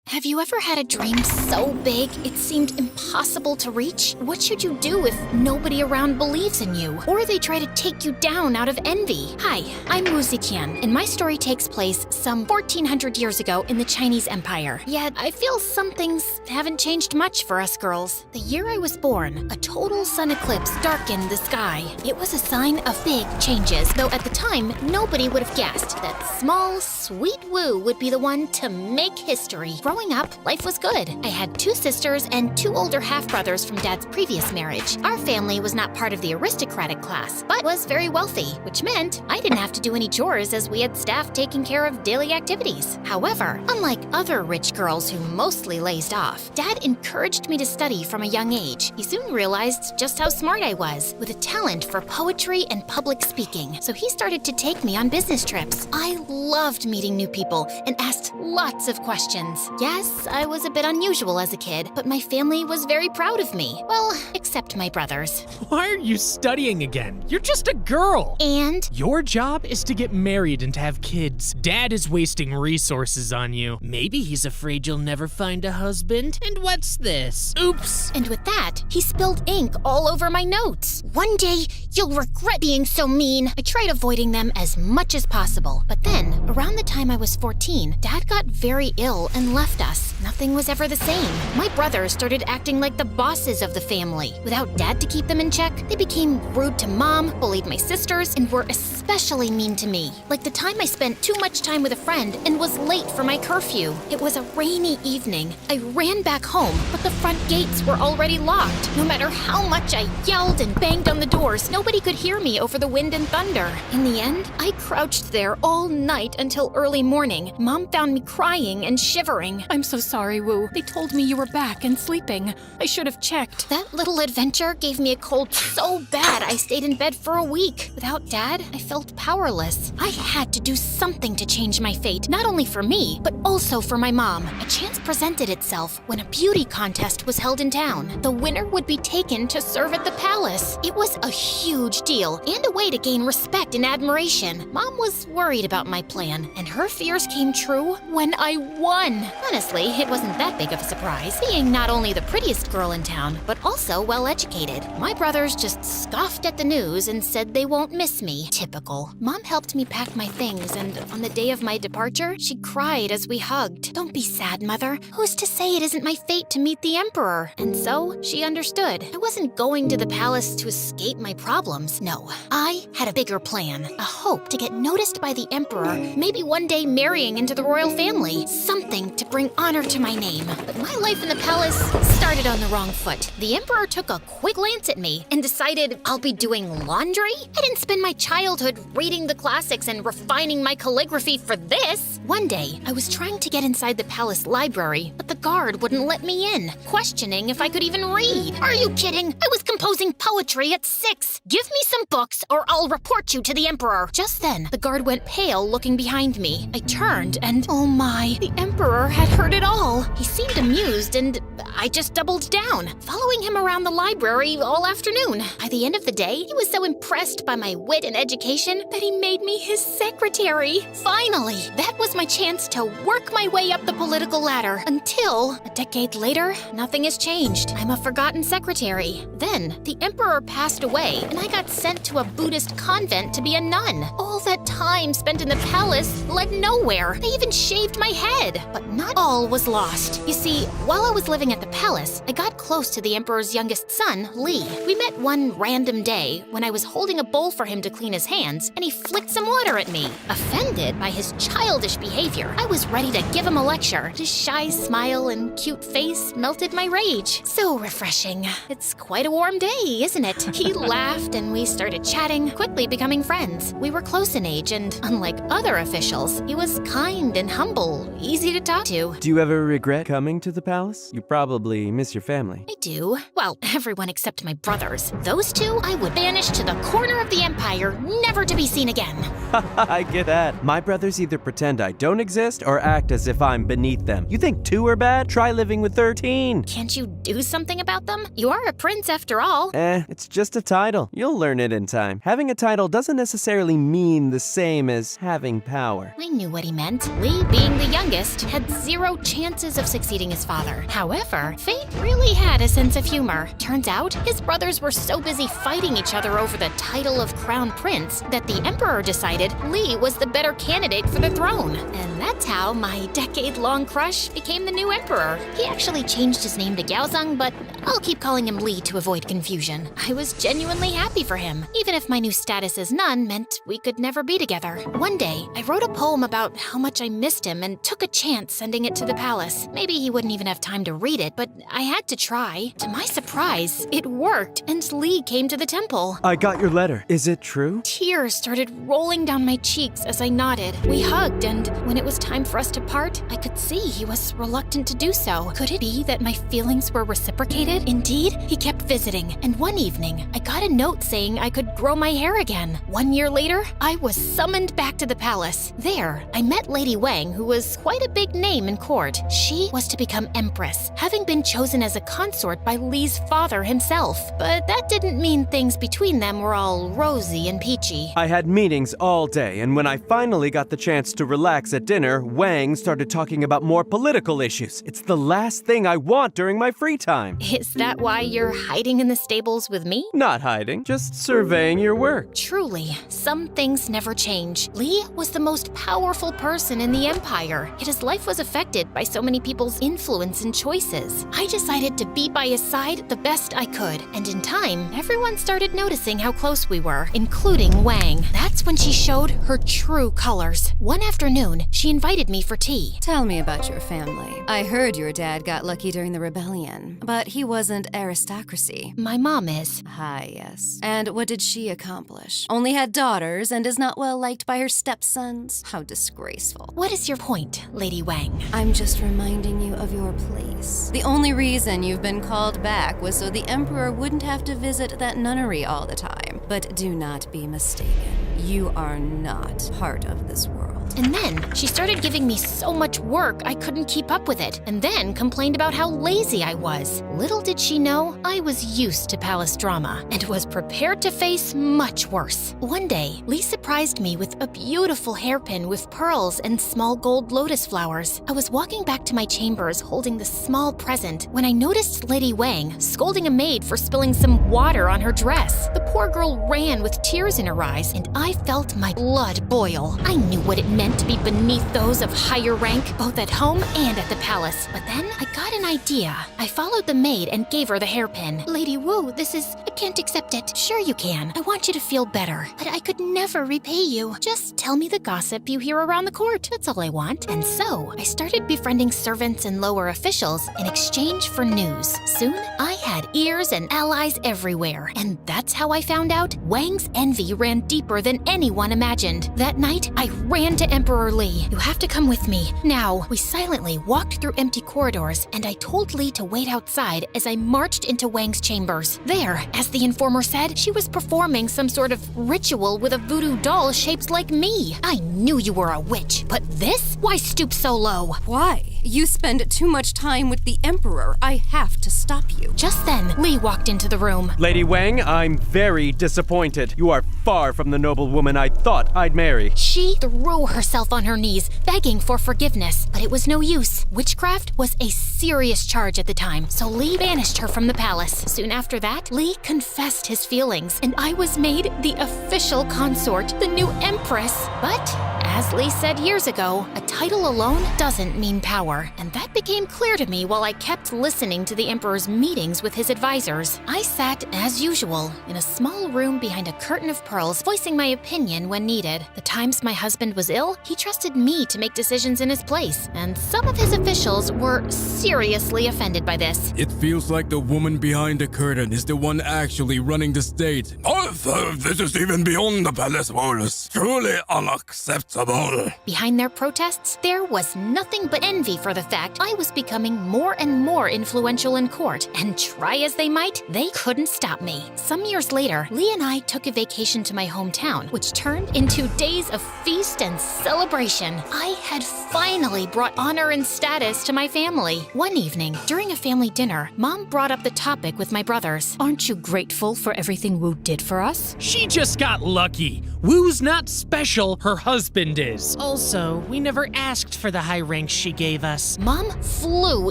Have you ever had a dream so big it seemed impossible to reach? What should you do if nobody around believes in you? Or they try to take you down out of envy? Hi, I'm Wu Ziqian, and my story takes place some 1400 years ago in the Chinese Empire. Yet, I feel some things haven't changed much for us girls. The year I was born, a total sun eclipse darkened the sky. It was a sign of big changes, though at the time, nobody would have guessed that small, sweet Wu would be the one to make history. Growing up, life was good. I had 2 sisters and 2 older half-brothers from Dad's previous marriage. Our family was not part of the aristocratic class, but was very wealthy, which meant I didn't have to do any chores as we had staff taking care of daily activities. However, unlike other rich girls who mostly lazed off, Dad encouraged me to study from a young age. He soon realized just how smart I was, with a talent for poetry and public speaking, so he started to take me on business trips. I loved meeting new people and asked lots of questions. Yes, I was a bit unusual as a kid, but my family was very proud of me. Well, except my brothers. Why are you studying again? You're just a girl. And? Your job is to get married and to have kids. Dad is wasting resources on you. Maybe he's afraid you'll never find a husband. And what's this? Oops. And with that, he spilled ink all over my notes. One day, you'll regret being so mean. I tried avoiding them as much as possible. But then, around the time I was 14, Dad got very ill and left us. Nothing was ever the same. My brothers started acting like the bosses of the family. Without Dad to keep them in check, they became rude to Mom, bullied my sisters, and were especially mean to me. Like the time I spent too much time with a friend and was late for my curfew. It was a rainy evening. I ran back home, but the front gates were already locked. No matter how much I yelled and banged on the doors, nobody could hear me over the wind and thunder. In the end, I crouched there all night until early morning. Mom found me crying and shivering. I'm so sorry, Wu. They told me you were back and sleeping. I should have checked. That little adventure gave me a cold so bad I stayed in bed for a week. Without Dad, I felt powerless. I had to do something to change my fate, not only for me, but also for my mom. A chance presented itself when a beauty contest was held in town. The winner would be taken to serve at the palace. It was a huge deal and a way to gain respect and admiration. Mom was worried about my plan, and her fears came true when I won. Honestly, it wasn't that big of a surprise, being not only the prettiest girl in town, but also well-educated. My brothers just scoffed at the news and said they won't miss me. Typical. Mom helped me pack my things, and on the day of my departure, she cried as we hugged. Don't be sad, Mother. Who's to say it isn't my fate to meet the Emperor? And so, she understood. I wasn't going to the palace to escape my problems. No, I had a bigger plan. A hope to get noticed by the Emperor, maybe one day marrying into the royal family. Something to bring honor to my name. But my life in the palace started on the wrong foot. The Emperor took a quick glance at me and decided I'll be doing laundry? I didn't spend my childhood reading the classics and refining my calligraphy for this. One day, I was trying to get inside the palace library, but the guard wouldn't let me in, questioning if I could even read. Are you kidding? I was composing poetry at 6. Give me some books or I'll report you to the Emperor. Just then, the guard went pale looking behind me. I turned and, oh my, the Emperor had heard it all. He seemed amused and I just doubled down, following him around the library all afternoon. By the end of the day, he was so impressed by my wit and education that he made me his secretary. Finally, that was my chance to work my way up the political ladder until, a decade later, nothing has changed. I'm a forgotten secretary. Then, the Emperor passed away and I got sent to a Buddhist convent to be a nun. All that time spent in the palace led nowhere. They even shaved my head. But not all was lost. You see, while I was living at the palace, I got close to the Emperor's youngest son, Li. We met one random day when I was holding a bowl for him to clean his hands, and he flicked some water at me. Offended by his childish behavior, I was ready to give him a lecture. His shy smile and cute face melted my rage. So refreshing. It's quite a warm day, isn't it? He laughed and we started chatting, quickly becoming friends. We were close in age, and unlike other officials, he was kind and humble, easy to talk to. Do you ever regret coming to the palace? You probably miss your family. I do. Well, everyone except my brothers. Those 2 I would banish to the corner of the empire, never to be seen again. I get that. My brothers either pretend I don't exist or act as if I'm beneath them. You think 2 are bad? Try living with 13. Can't you do something about them? You are a prince after all. It's just a title. You'll learn it in time. Having a title doesn't necessarily mean the same as having power. I knew what he meant. Lee, being the youngest, had 0 chances of succeeding his father. However, fate really had a sense of humor. Turns out, his brothers were so busy fighting each other over the title of crown prince that the emperor decided Lee was the better candidate for the throne. And that's how my decade-long crush became the new emperor. He actually changed his name to Gaozong, but I'll keep calling him Lee to avoid confusion. I was genuinely happy for him, even if my new status as nun meant we could never be together. One day, I wrote a poem about how much I missed him and took a chance sending it to the palace. Maybe he wouldn't even have time to read it, but I had to try. To my surprise, it worked, and Lee came to the temple. I got your letter. Is it true? Tears started rolling down my cheeks as I nodded. We hugged, and when it was time for us to part, I could see he was reluctant to do so. Could it be that my feelings were reciprocated? Indeed, he kept visiting, and one evening, I got a note saying I could grow my hair again. 1 year later, I was summoned back to the palace. There, I met Lady Wang, who was quite a big name in court. She was to become empress, having been chosen as a consort by Lee's father himself. But that didn't mean things between them were all rosy and peachy. I had meetings all day, and when I finally got the chance to relax at dinner, Wang started talking about more political issues. It's the last thing I want during my free time. Is that why you're hiding in the stables with me? Not hiding, just surveying your work. Truly, some things never change. Lee was the most powerful person in the empire, yet his life was affected by so many people's influence and choices. I decided to be by his side the best I could, and in time, everyone started noticing how close we were, including Wang. That's when she showed her true colors. One afternoon, she invited me for tea. Tell me about your family. I heard your dad got lucky during the rebellion, but he wasn't aristocracy. My mom is. Ah, yes. And what did she accomplish? Only had daughters and is not well liked by her stepsons? How disgraceful. What is your point, Lady Wang? I'm just reminding you of your place. The only reason you've been called back was so the Emperor wouldn't have to visit that nunnery all the time. But do not be mistaken. You are not part of this world. And then she started giving me so much work I couldn't keep up with it, and then complained about how lazy I was. Little did she know, I was used to palace drama and was prepared to face much worse. One day, Lee surprised me with a beautiful hairpin with pearls and small gold lotus flowers. I was walking back to my chambers holding the small present when I noticed Lady Wang scolding a maid for spilling some water on her dress. The poor girl ran with tears in her eyes, and I felt my blood boil. I knew what it meant to be beneath those of higher rank, both at home and at the palace. But then I got an idea. I followed the maid and gave her the hairpin. Lady Wu, I can't accept it. Sure you can. I want you to feel better. But I could never repay you. Just tell me the gossip you hear around the court. That's all I want. And so, I started befriending servants and lower officials in exchange for news. Soon, I had ears and allies everywhere. And that's how I found out Wang's envy ran deeper than anyone imagined. That night, I ran to Emperor Lee. You have to come with me. Now, we silently walked through empty corridors, and I told Lee to wait outside as I marched into Wang's chambers. There, as the informer said, she was performing some sort of ritual with a voodoo doll shaped like me. I knew you were a witch, but this? Why stoop so low? Why? You spend too much time with the Emperor. I have to stop you. Just then, Lee walked into the room. Lady Wang, I'm very disappointed. You are far from the noble woman I thought I'd marry. She threw herself on her knees, begging for forgiveness, but it was no use. Witchcraft was a serious charge at the time, so Lee banished her from the palace. Soon after that, Lee confessed his feelings, and I was made the official consort, the new empress. But, as Lee said years ago, a title alone doesn't mean power, and that became clear to me while I kept listening to the emperor's meetings with his advisors. I sat, as usual, in a small room behind a curtain of pearls, voicing my opinion when needed. The times my husband was ill, he trusted me to make decisions in his place, and some of his officials were seriously offended by this. It feels like the woman behind the curtain is the one actually running the state. This is even beyond the palace walls. Truly unacceptable. Behind their protests, there was nothing but envy for the fact I was becoming more and more influential in court, and try as they might, they couldn't stop me. Some years later, Lee and I took a vacation to my hometown, which turned into days of feast and celebration. I had finally brought honor and status to my family. One evening, during a family dinner, Mom brought up the topic with my brothers. Aren't you grateful for everything Wu did for us? She just got lucky. Wu's not special, her husband is. Also, we never asked for the high ranks she gave us. Mom flew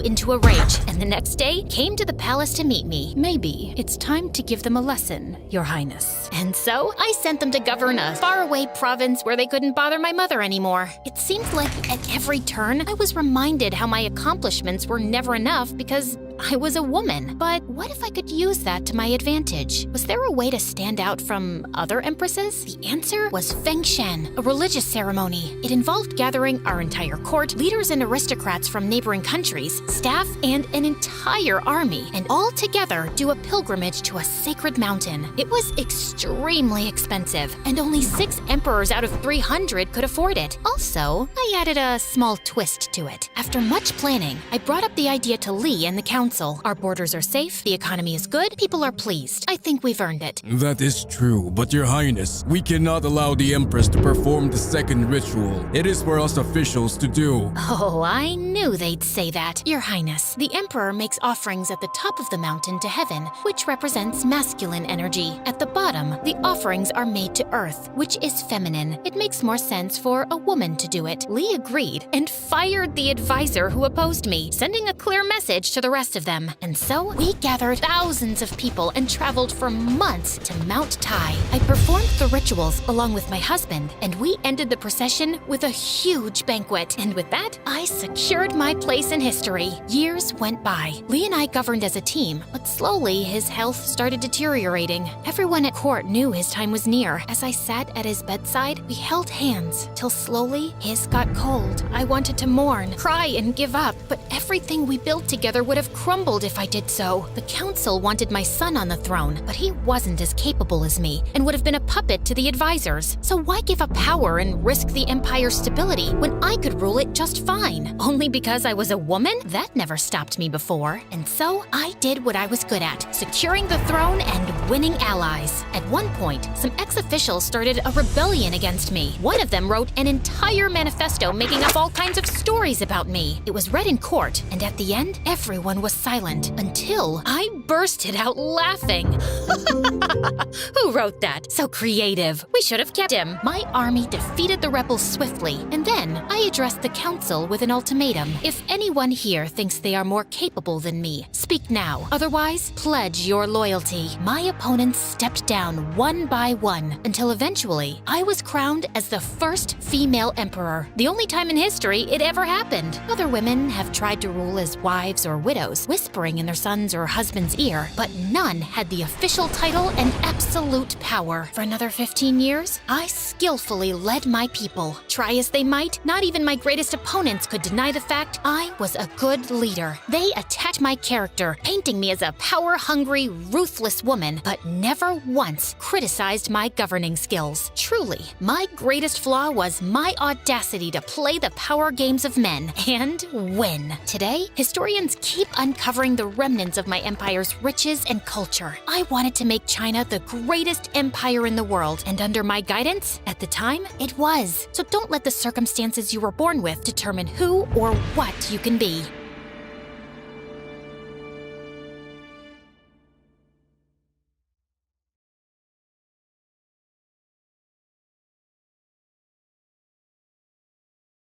into a rage, and the next day came to the palace to meet me. Maybe it's time to give them a lesson, Your Highness. And so I sent them to govern a faraway province where they couldn't bother my mother anymore. It seemed like at every turn I was reminded how my accomplishments were never enough because I was a woman. But what if I could use that to my advantage? Was there a way to stand out from other empresses? The answer was Feng Shen, a religious ceremony. It involved gathering our entire court, leaders and aristocrats from neighboring countries, staff, and an entire army, and all together do a pilgrimage to a sacred mountain. It was extremely expensive, and only 6 emperors out of 300 could afford it. Also, I added a small twist to it. After much planning, I brought up the idea to Lee and the council. Our borders are safe, the economy is good, people are pleased. I think we've earned it. That is true, but Your Highness, we cannot allow the Empress to perform the second ritual. It is for us officials to do. Oh, I knew they'd say that. Your Highness, the Emperor makes offerings at the top of the mountain to heaven, which represents masculine energy. At the bottom, the offerings are made to earth, which is feminine. It makes more sense for a woman to do it. Lee agreed and fired the advisor who opposed me, sending a clear message to the rest of them. And so, we gathered thousands of people and traveled for months to Mount Tai. I performed the rituals along with my husband, and we ended the procession with a huge banquet. And with that, I secured my place in history. Years went by. Lee and I governed as a team, but slowly his health started deteriorating. Everyone at court knew his time was near. As I sat at his bedside, we held hands, till slowly his got cold. I wanted to mourn, cry, and give up, but everything we built together would have crumbled if I did so. The council wanted my son on the throne, but he wasn't as capable as me and would have been a puppet to the advisors. So why give up power and risk the empire's stability when I could rule it just fine? Only because I was a woman? That never stopped me before. And so I did what I was good at, securing the throne and winning allies. At one point, some ex-officials started a rebellion against me. One of them wrote an entire manifesto making up all kinds of stories about me. It was read in court, and at the end, everyone was silent until I bursted out laughing. Who wrote that? So creative. We should have kept him. My army defeated the rebels swiftly, and then I addressed the council with an ultimatum. If anyone here thinks they are more capable than me, speak now. Otherwise, pledge your loyalty. My opponents stepped down one by one until eventually I was crowned as the first female emperor. The only time in history it ever happened. Other women have tried to rule as wives or widows, whispering in their son's or husband's ear, but none had the official title and absolute power. For another 15 years, I skillfully led my people. Try as they might, not even my greatest opponents could deny the fact I was a good leader. They attacked my character, painting me as a power-hungry, ruthless woman, but never once criticized my governing skills. Truly, my greatest flaw was my audacity to play the power games of men and win. Today, historians keep uncovering the remnants of my empire's riches and culture. I wanted to make China the greatest empire in the world, and under my guidance, at the time, it was. So don't let the circumstances you were born with determine who or what you can be.